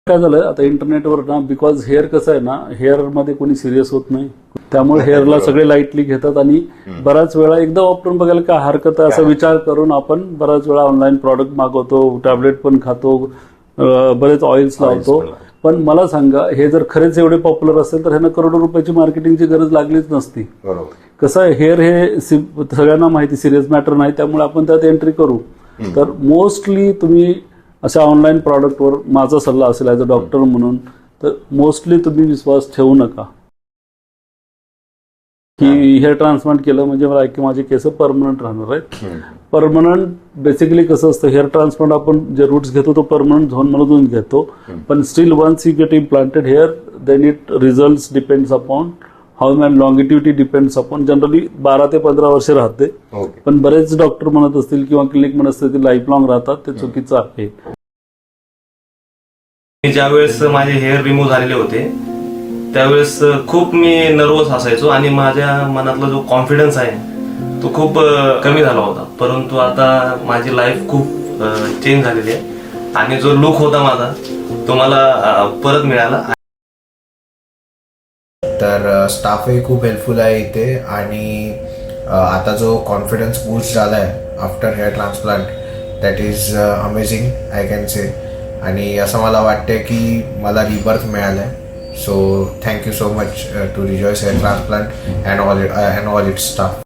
काय झालं आता इंटरनेटवर ना, बिकॉज हेअर कसं आहे ना, हेअरमध्ये कोणी सिरियस होत नाही, त्यामुळे हेअरला सगळे लाईटली घेतात आणि बऱ्याच वेळा एकदा वापरून बघायला काय हरकत आहे असा विचार करून आपण बऱ्याच वेळा ऑनलाईन प्रॉडक्ट मागवतो, टॅबलेट पण खातो, बरेच ऑइल्स लावतो. पण मला सांगा, हे जर खरेच एवढे पॉप्युलर असेल तर ह्यांना करोडो रुपयाची मार्केटिंगची गरज लागलीच नसती. कसं आहे, हेअर हे सगळ्यांना माहिती सिरियस मॅटर नाही, त्यामुळे आपण त्यात एंट्री करू. तर मोस्टली तुम्ही अशा ऑनलाईन प्रॉडक्टवर माझा सल्ला असेल ॲज अ डॉक्टर म्हणून, तर मोस्टली तुम्ही विश्वास ठेवू नका की हेअर ट्रान्सप्लांट केलं म्हणजे मला की माझे केस परमनंट राहणार आहेत. परमनंट बेसिकली कसं असतं, हेअर ट्रान्सप्लांट आपण जे रूट्स घेतो तो परमनंट झोनमधून घेतो, पण still once you get implanted hair then it result depends upon how man longevity depends upon generally 12 ते 15 वर्ष राहते. पण बरेच डॉक्टर म्हणत असतील किंवा क्लिनिक म्हणत असतील लाईफ लॉंग राहतात, ते चुकीचं आहे. ज्यावेळेस माझे हेअर रिमूव्ह झालेले होते त्यावेळेस खूप मी नर्वस असायचो आणि माझ्या मनातला जो कॉन्फिडन्स आहे तो खूप कमी झाला होता. परंतु आता माझी लाईफ खूप चेंज झालेली आहे आणि जो लुक होता माझा तो मला परत मिळाला. तर स्टाफही खूप हेल्पफुल आहे इथे आणि आता जो कॉन्फिडन्स बूस्ट झाला आहे after hair transplant that is amazing I can say. आणि असं मला वाटतं की मला रिबर्थ मिळालं आहे. So thank you so much to Rejoice hair transplant and all its staff.